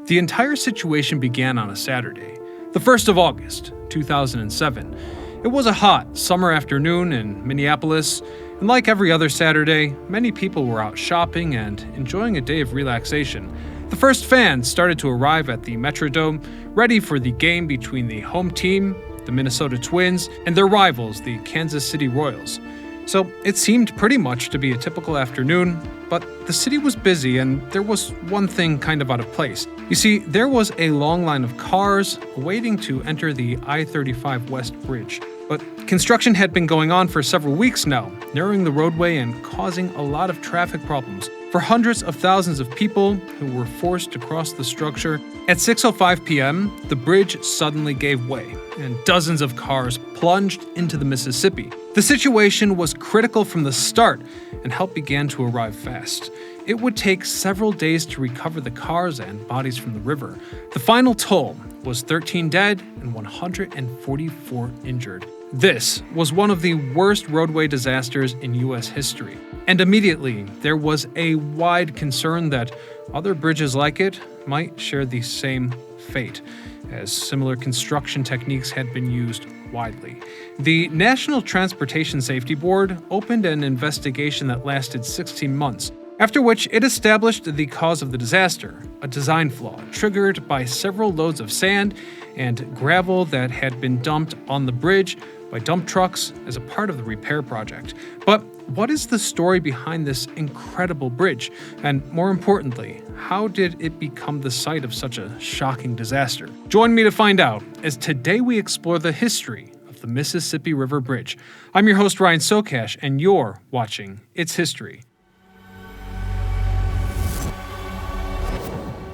The entire situation began on a Saturday, the 1st of August, 2007. It was a hot summer afternoon in Minneapolis, and like every other Saturday, many people were out shopping and enjoying a day of relaxation. The first fans started to arrive at the Metrodome, ready for the game between the home team, the Minnesota Twins, and their rivals, the Kansas City Royals. So it seemed pretty much to be a typical afternoon, but the city was busy and there was one thing kind of out of place. You see, there was a long line of cars waiting to enter the I-35W Bridge. But construction had been going on for several weeks now, narrowing the roadway and causing a lot of traffic problems for hundreds of thousands of people who were forced to cross the structure. At 6:05 p.m., the bridge suddenly gave way, and dozens of cars plunged into the Mississippi. The situation was critical from the start, and help began to arrive fast. It would take several days to recover the cars and bodies from the river. The final toll was 13 dead and 144 injured. This was one of the worst roadway disasters in U.S. history, and immediately there was a wide concern that other bridges like it might share the same fate, as similar construction techniques had been used widely. The National Transportation Safety Board opened an investigation that lasted 16 months, after which it established the cause of the disaster, a design flaw triggered by several loads of sand and gravel that had been dumped on the bridge by dump trucks as a part of the repair project. But what is the story behind this incredible bridge? And more importantly, how did it become the site of such a shocking disaster? Join me to find out as today we explore the history of the Mississippi River Bridge. I'm your host, Ryan Sokash, and you're watching It's History.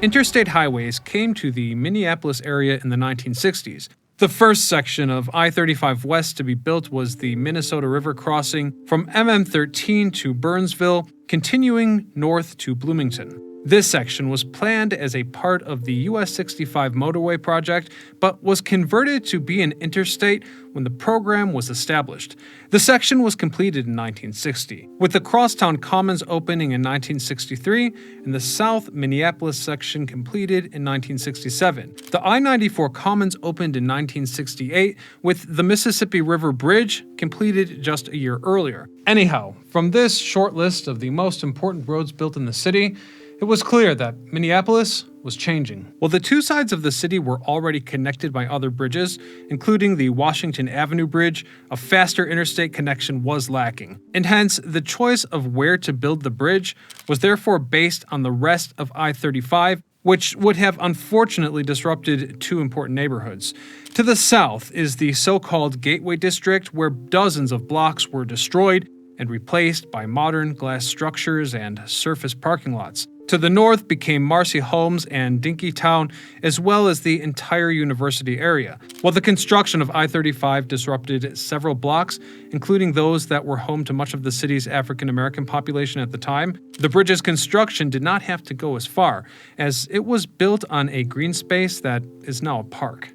Interstate highways came to the Minneapolis area in the 1960s. The first section of I-35 West to be built was the Minnesota River crossing from MM13 to Burnsville, continuing north to Bloomington. This section was planned as a part of the US 65 motorway project, but was converted to be an interstate when the program was established. The section was completed in 1960, with the Crosstown Commons opening in 1963 and the South Minneapolis section completed in 1967. The I-94 Commons opened in 1968, with the Mississippi River Bridge completed just a year earlier. Anyhow, from this short list of the most important roads built in the city, it was clear that Minneapolis was changing. While the two sides of the city were already connected by other bridges, including the Washington Avenue Bridge, a faster interstate connection was lacking. And hence, the choice of where to build the bridge was therefore based on the rest of I-35, which would have unfortunately disrupted two important neighborhoods. To the south is the so-called Gateway District, where dozens of blocks were destroyed and replaced by modern glass structures and surface parking lots. To the north became Marcy Homes and Dinkytown, as well as the entire university area. While the construction of I-35 disrupted several blocks, including those that were home to much of the city's African-American population at the time, the bridge's construction did not have to go as far, as it was built on a green space that is now a park.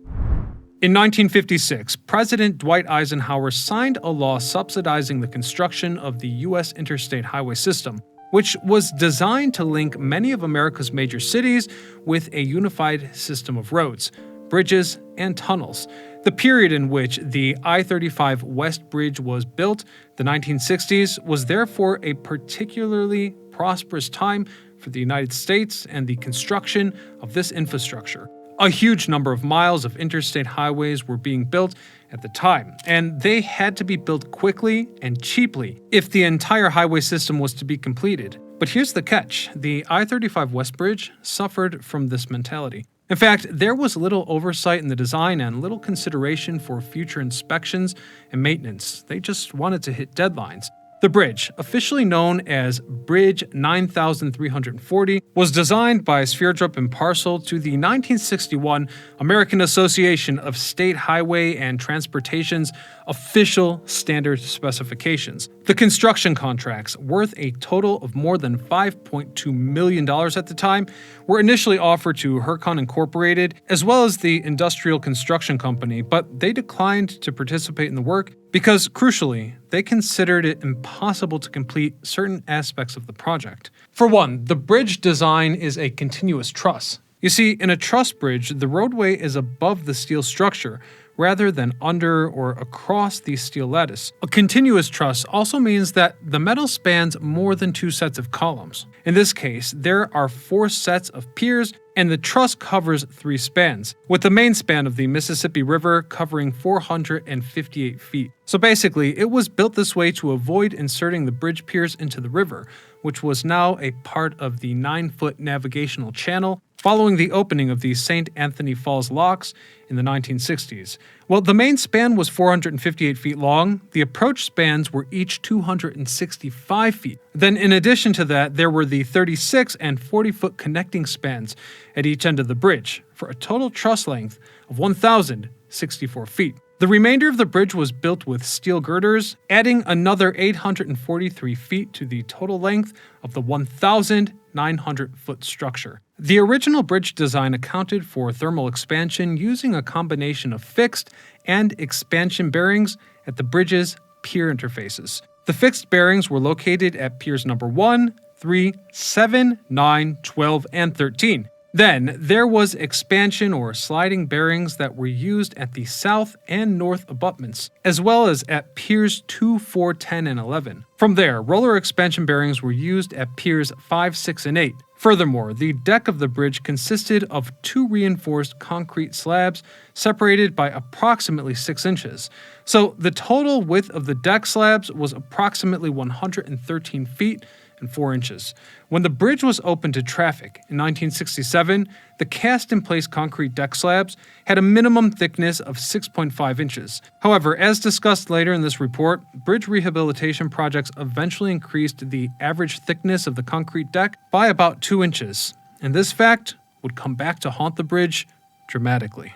In 1956, President Dwight Eisenhower signed a law subsidizing the construction of the U.S. interstate highway system, which was designed to link many of America's major cities with a unified system of roads, bridges, and tunnels. The period in which the I-35 West Bridge was built, the 1960s, was therefore a particularly prosperous time for the United States and the construction of this infrastructure. A huge number of miles of interstate highways were being built at the time, and they had to be built quickly and cheaply if the entire highway system was to be completed. But here's the catch: the I-35 West Bridge suffered from this mentality. In fact, there was little oversight in the design and little consideration for future inspections and maintenance. They just wanted to hit deadlines. The bridge, officially known as Bridge 9340, was designed by Sverdrup and Parcel to the 1961 American Association of State Highway and Transportation's official standard specifications. The construction contracts, worth a total of more than $5.2 million at the time, were initially offered to Hercon Incorporated, as well as the Industrial Construction Company, but they declined to participate in the work because, crucially, they considered it impossible to complete certain aspects of the project. For one, the bridge design is a continuous truss. You see, in a truss bridge, the roadway is above the steel structure, rather than under or across the steel lattice. A continuous truss also means that the metal spans more than two sets of columns. In this case, there are 4 sets of piers, and the truss covers 3 spans, with the main span of the Mississippi River covering 458 feet. So basically, it was built this way to avoid inserting the bridge piers into the river, which was now a part of the 9-foot navigational channel following the opening of the St. Anthony Falls locks in the 1960s. Well, the main span was 458 feet long. The approach spans were each 265 feet. Then in addition to that, there were the 36 and 40-foot connecting spans at each end of the bridge, for a total truss length of 1,064 feet. The remainder of the bridge was built with steel girders, adding another 843 feet to the total length of the 1,900-foot structure. The original bridge design accounted for thermal expansion using a combination of fixed and expansion bearings at the bridge's pier interfaces. The fixed bearings were located at piers number 1, 3, 7, 9, 12, and 13. Then, there was expansion or sliding bearings that were used at the south and north abutments, as well as at piers 2, 4, 10, and 11. From there, roller expansion bearings were used at piers 5, 6, and 8. Furthermore, the deck of the bridge consisted of 2 reinforced concrete slabs separated by approximately 6 inches. So, the total width of the deck slabs was approximately 113 feet and 4 inches. When the bridge was opened to traffic in 1967, the cast-in-place concrete deck slabs had a minimum thickness of 6.5 inches. However, as discussed later in this report, bridge rehabilitation projects eventually increased the average thickness of the concrete deck by about 2 inches, and this fact would come back to haunt the bridge dramatically.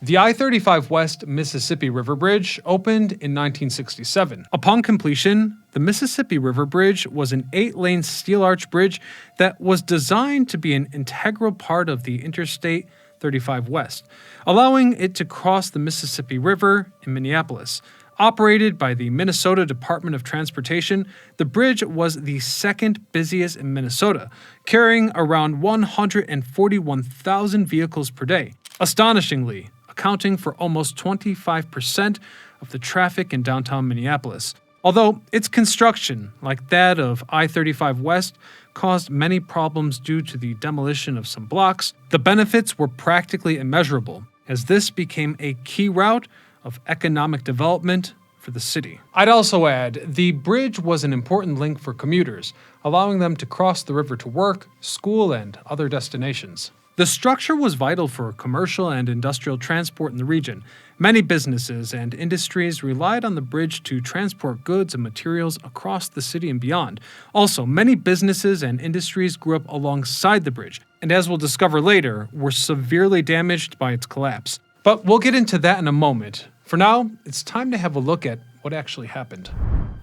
The I-35W Mississippi River Bridge opened in 1967. Upon completion, the Mississippi River Bridge was an 8-lane steel arch bridge that was designed to be an integral part of the Interstate 35 West, allowing it to cross the Mississippi River in Minneapolis. Operated by the Minnesota Department of Transportation, the bridge was the second busiest in Minnesota, carrying around 141,000 vehicles per day. Astonishingly, accounting for almost 25% of the traffic in downtown Minneapolis. Although its construction, like that of I-35 West, caused many problems due to the demolition of some blocks, the benefits were practically immeasurable, as this became a key route of economic development for the city. I'd also add, the bridge was an important link for commuters, allowing them to cross the river to work, school, and other destinations. The structure was vital for commercial and industrial transport in the region. Many businesses and industries relied on the bridge to transport goods and materials across the city and beyond. Also, many businesses and industries grew up alongside the bridge, and as we'll discover later, were severely damaged by its collapse. But we'll get into that in a moment. For now, it's time to have a look at what actually happened.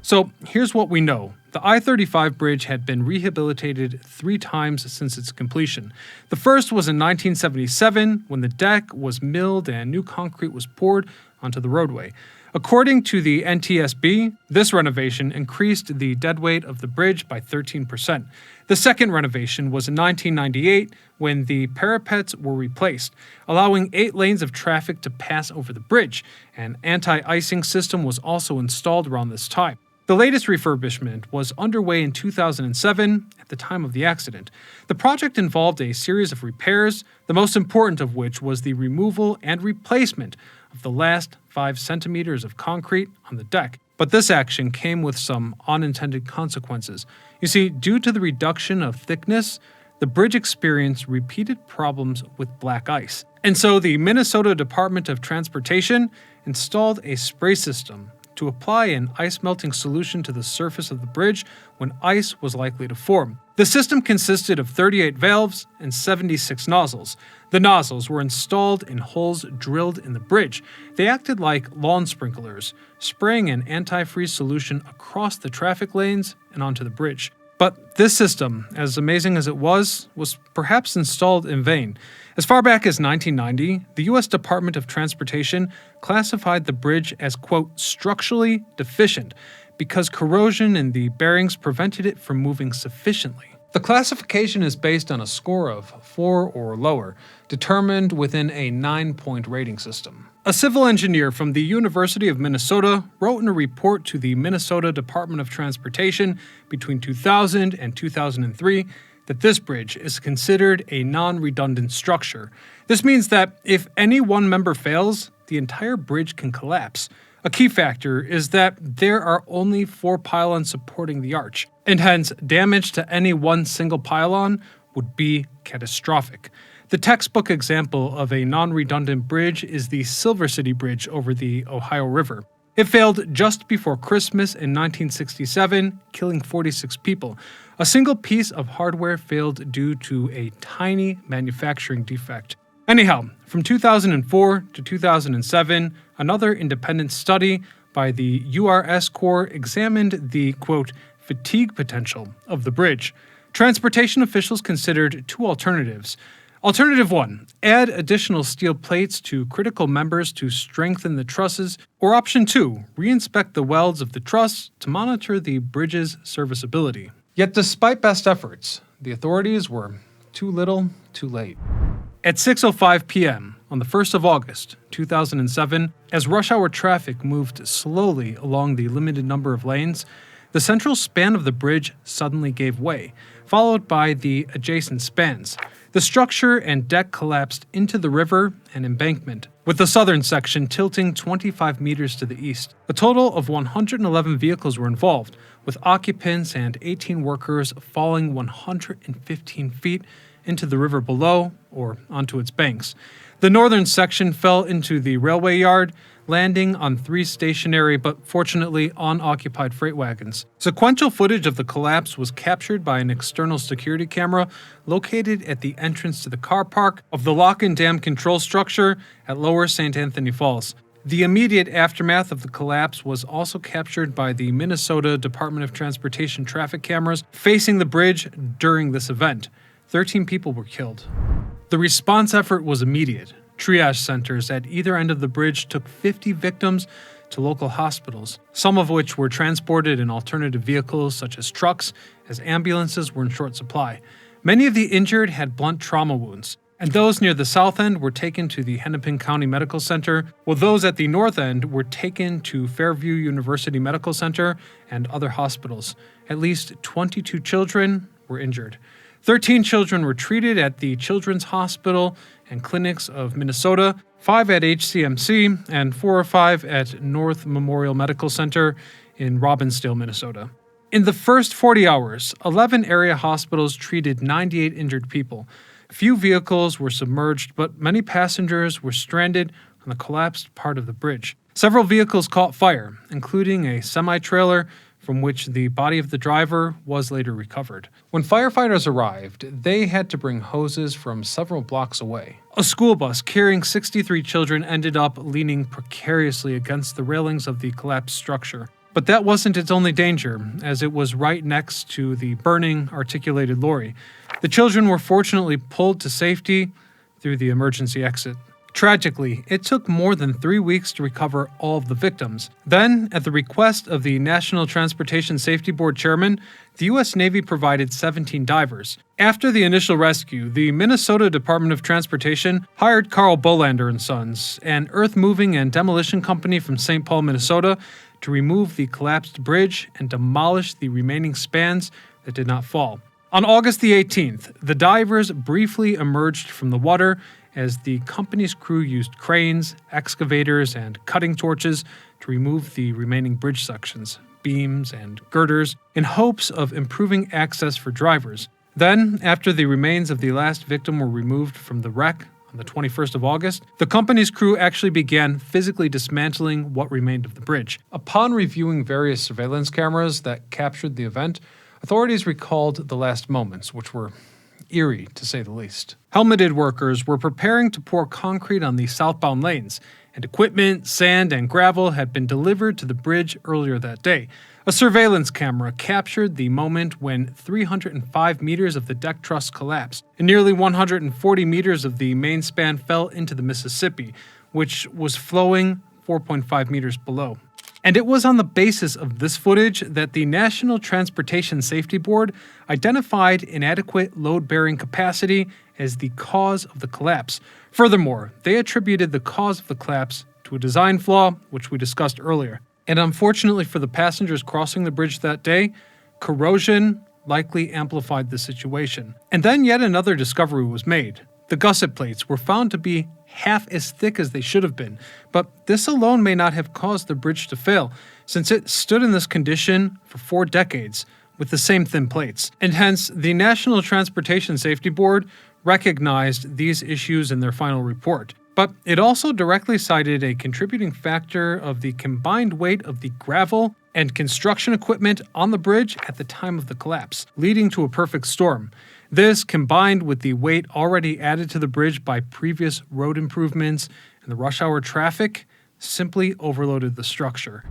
So here's what we know. The I-35 bridge had been rehabilitated 3 times since its completion. The first was in 1977 when the deck was milled and new concrete was poured onto the roadway. According to the NTSB, this renovation increased the deadweight of the bridge by 13%. The second renovation was in 1998 when the parapets were replaced, allowing 8 lanes of traffic to pass over the bridge. An anti-icing system was also installed around this time. The latest refurbishment was underway in 2007 at the time of the accident. The project involved a series of repairs, the most important of which was the removal and replacement of the last 5 centimeters of concrete on the deck. But this action came with some unintended consequences. You see, due to the reduction of thickness, the bridge experienced repeated problems with black ice. And so the Minnesota Department of Transportation installed a spray system to apply an ice-melting solution to the surface of the bridge when ice was likely to form. The system consisted of 38 valves and 76 nozzles. The nozzles were installed in holes drilled in the bridge. They acted like lawn sprinklers, spraying an antifreeze solution across the traffic lanes and onto the bridge. But this system, as amazing as it was perhaps installed in vain. As far back as 1990, the U.S. Department of Transportation classified the bridge as, quote, structurally deficient because corrosion in the bearings prevented it from moving sufficiently. The classification is based on a score of 4 or lower, determined within a 9-point rating system. A civil engineer from the University of Minnesota wrote in a report to the Minnesota Department of Transportation between 2000 and 2003 that this bridge is considered a non-redundant structure. This means that if any one member fails, the entire bridge can collapse. A key factor is that there are only 4 pylons supporting the arch, and hence damage to any one single pylon would be catastrophic. The textbook example of a non-redundant bridge is the Silver City Bridge over the Ohio River. It failed just before Christmas in 1967, killing 46 people. A single piece of hardware failed due to a tiny manufacturing defect. Anyhow, from 2004 to 2007, another independent study by the URS Corps examined the, quote, fatigue potential of the bridge. Transportation officials considered 2 alternatives. Alternative 1, add additional steel plates to critical members to strengthen the trusses, or option 2, reinspect the welds of the truss to monitor the bridge's serviceability. Yet despite best efforts, the authorities were too little, too late. At 6:05 p.m. on the 1st of August, 2007, as rush hour traffic moved slowly along the limited number of lanes, the central span of the bridge suddenly gave way, followed by the adjacent spans. The structure and deck collapsed into the river and embankment, with the southern section tilting 25 meters to the east. A total of 111 vehicles were involved, with occupants and 18 workers falling 115 feet into the river below or onto its banks. The northern section fell into the railway yard, landing on 3 stationary but fortunately unoccupied freight wagons. Sequential footage of the collapse was captured by an external security camera located at the entrance to the car park of the lock and dam control structure at Lower St. Anthony Falls. The immediate aftermath of the collapse was also captured by the Minnesota Department of Transportation traffic cameras facing the bridge during this event. 13 people were killed. The response effort was immediate. Triage centers at either end of the bridge took 50 victims to local hospitals, some of which were transported in alternative vehicles such as trucks, as ambulances were in short supply. Many of the injured had blunt trauma wounds, and those near the south end were taken to the Hennepin County Medical Center, while those at the north end were taken to Fairview University Medical Center and other hospitals. At least 22 children were injured. 13 children were treated at the Children's Hospital and Clinics of Minnesota, 5 at HCMC, and 4 or 5 at North Memorial Medical Center in Robbinsdale, Minnesota. In the first 40 hours, 11 area hospitals treated 98 injured people. Few vehicles were submerged, but many passengers were stranded on the collapsed part of the bridge. Several vehicles caught fire, including a semi-trailer from which the body of the driver was later recovered. When firefighters arrived, they had to bring hoses from several blocks away. A school bus carrying 63 children ended up leaning precariously against the railings of the collapsed structure. But that wasn't its only danger, as it was right next to the burning articulated lorry. The children were fortunately pulled to safety through the emergency exit. Tragically, it took more than 3 weeks to recover all of the victims. Then, at the request of the National Transportation Safety Board chairman, the U.S. Navy provided 17 divers. After the initial rescue, the Minnesota Department of Transportation hired Carl Bolander and Sons, an earth-moving and demolition company from St. Paul, Minnesota, to remove the collapsed bridge and demolish the remaining spans that did not fall. On August the 18th, the divers briefly emerged from the water as the company's crew used cranes, excavators, and cutting torches to remove the remaining bridge sections, beams, and girders in hopes of improving access for drivers. Then, after the remains of the last victim were removed from the wreck on the 21st of August, the company's crew actually began physically dismantling what remained of the bridge. Upon reviewing various surveillance cameras that captured the event, authorities recalled the last moments, which were eerie, to say the least. Helmeted workers were preparing to pour concrete on the southbound lanes, and equipment, sand, and gravel had been delivered to the bridge earlier that day. A surveillance camera captured the moment when 305 meters of the deck truss collapsed, and nearly 140 meters of the main span fell into the Mississippi, which was flowing 4.5 meters below. And it was on the basis of this footage that the National Transportation Safety Board identified inadequate load-bearing capacity as the cause of the collapse. Furthermore, they attributed the cause of the collapse to a design flaw, which we discussed earlier. And unfortunately for the passengers crossing the bridge that day, corrosion likely amplified the situation. And then yet another discovery was made. The gusset plates were found to be half as thick as they should have been, but this alone may not have caused the bridge to fail, since it stood in this condition for 4 decades with the same thin plates. And hence, the National Transportation Safety Board recognized these issues in their final report. But it also directly cited a contributing factor of the combined weight of the gravel and construction equipment on the bridge at the time of the collapse, leading to a perfect storm. This, combined with the weight already added to the bridge by previous road improvements and the rush hour traffic, simply overloaded the structure.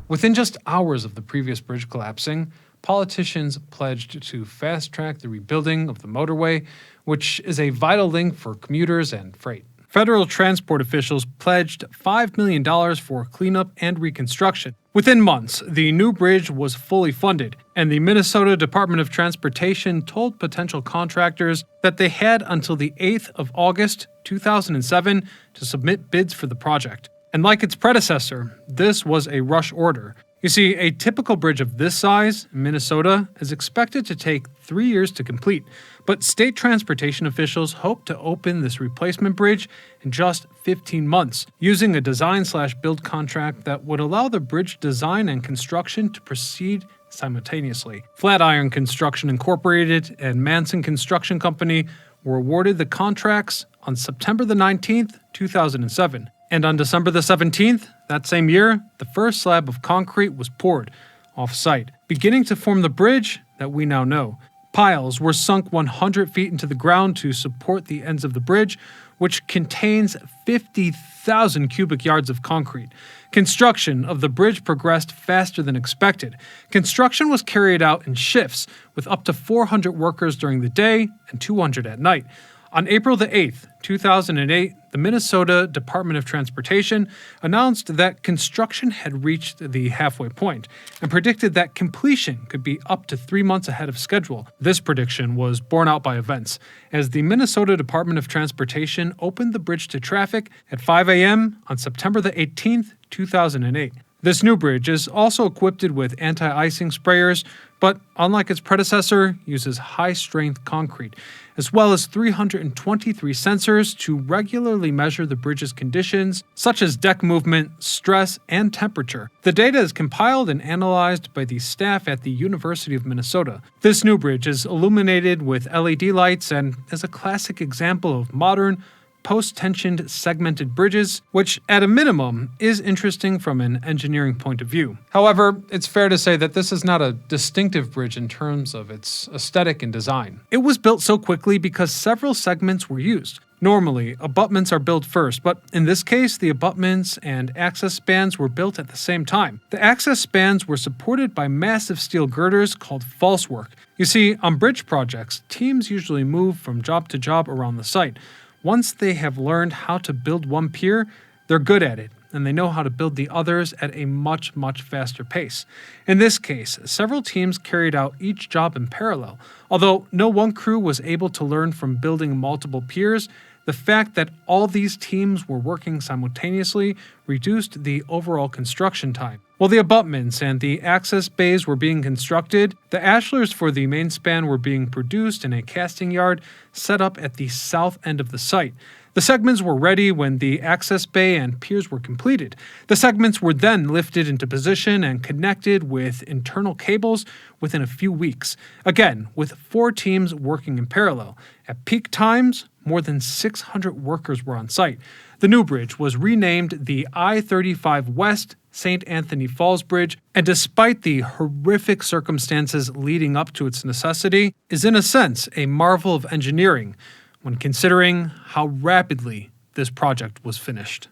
Within just hours of the previous bridge collapsing, politicians pledged to fast-track the rebuilding of the motorway, which is a vital link for commuters and freight. Federal transport officials pledged $5 million for cleanup and reconstruction. Within months, the new bridge was fully funded, and the Minnesota Department of Transportation told potential contractors that they had until the 8th of August 2007 to submit bids for the project. And like its predecessor, this was a rush order. You see, a typical bridge of this size in Minnesota is expected to take 3 years to complete, but state transportation officials hope to open this replacement bridge in just 15 months, using a design/build contract that would allow the bridge design and construction to proceed simultaneously. Flatiron Construction Incorporated and Manson Construction Company were awarded the contracts on September the 19th, 2007. And on December the 17th, that same year, the first slab of concrete was poured off-site, beginning to form the bridge that we now know. Piles were sunk 100 feet into the ground to support the ends of the bridge, which contains 50,000 cubic yards of concrete. Construction of the bridge progressed faster than expected. Construction was carried out in shifts, with up to 400 workers during the day and 200 at night. On April the 8th, 2008, the Minnesota Department of Transportation announced that construction had reached the halfway point and predicted that completion could be up to 3 months ahead of schedule. This prediction was borne out by events, as the Minnesota Department of Transportation opened the bridge to traffic at 5 a.m. on September the 18th, 2008. This new bridge is also equipped with anti-icing sprayers, but unlike its predecessor, uses high-strength concrete, as well as 323 sensors to regularly measure the bridge's conditions, such as deck movement, stress, and temperature. The data is compiled and analyzed by the staff at the University of Minnesota. This new bridge is illuminated with LED lights and is a classic example of modern, post-tensioned segmented bridges, which at a minimum is interesting from an engineering point of view. However, it's fair to say that this is not a distinctive bridge in terms of its aesthetic and design. It was built so quickly because several segments were used. Normally, abutments are built first, but in this case, the abutments and access spans were built at the same time. The access spans were supported by massive steel girders called falsework. You see, on bridge projects, teams usually move from job to job around the site. Once they have learned how to build one pier, they're good at it, and they know how to build the others at a much faster pace. In this case, several teams carried out each job in parallel. Although no one crew was able to learn from building multiple piers, the fact that all these teams were working simultaneously reduced the overall construction time. While the abutments and the access bays were being constructed, the ashlars for the main span were being produced in a casting yard set up at the south end of the site. The segments were ready when the access bay and piers were completed. The segments were then lifted into position and connected with internal cables within a few weeks. Again, with 4 teams working in parallel. At peak times, more than 600 workers were on site. The new bridge was renamed the I-35W St. Anthony Falls Bridge, and despite the horrific circumstances leading up to its necessity, is in a sense a marvel of engineering when considering how rapidly this project was finished.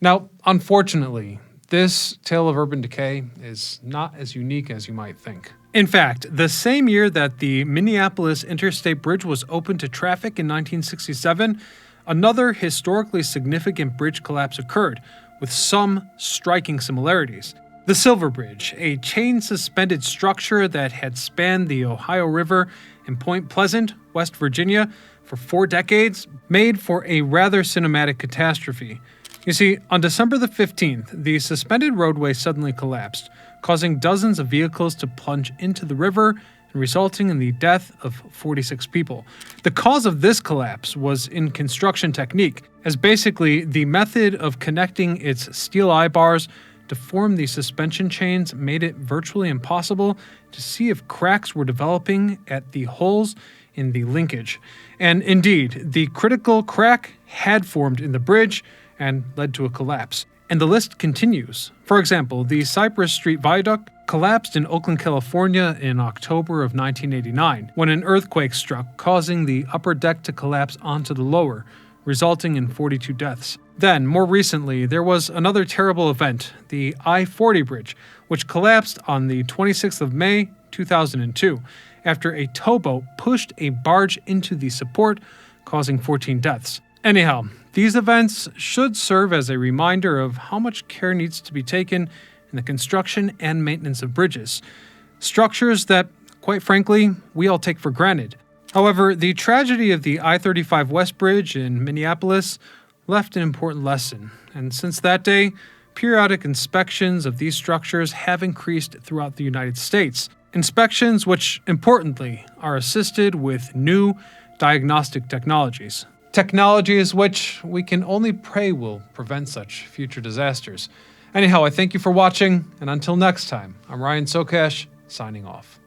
Now, unfortunately, this tale of urban decay is not as unique as you might think. In fact, the same year that the Minneapolis Interstate Bridge was opened to traffic in 1967, another historically significant bridge collapse occurred, with some striking similarities. The Silver Bridge, a chain-suspended structure that had spanned the Ohio River in Point Pleasant, West Virginia, for 4 decades, made for a rather cinematic catastrophe. You see, on December the 15th, the suspended roadway suddenly collapsed, causing dozens of vehicles to plunge into the river and resulting in the death of 46 people. The cause of this collapse was in construction technique, as basically the method of connecting its steel eye-bars to form the suspension chains made it virtually impossible to see if cracks were developing at the holes in the linkage. And indeed, the critical crack had formed in the bridge and led to a collapse. And the list continues. For example, the Cypress Street Viaduct collapsed in Oakland, California in October of 1989 when an earthquake struck, causing the upper deck to collapse onto the lower, resulting in 42 deaths. Then, more recently, there was another terrible event, the I-40 bridge, which collapsed on the 26th of May, 2002, after a towboat pushed a barge into the support, causing 14 deaths. Anyhow, these events should serve as a reminder of how much care needs to be taken in the construction and maintenance of bridges, structures that, quite frankly, we all take for granted. However, the tragedy of the I-35 West Bridge in Minneapolis left an important lesson, and since that day, periodic inspections of these structures have increased throughout the United States. Inspections which, importantly, are assisted with new diagnostic technologies. Technologies which we can only pray will prevent such future disasters. Anyhow, I thank you for watching, and until next time, I'm Ryan Sokash, signing off.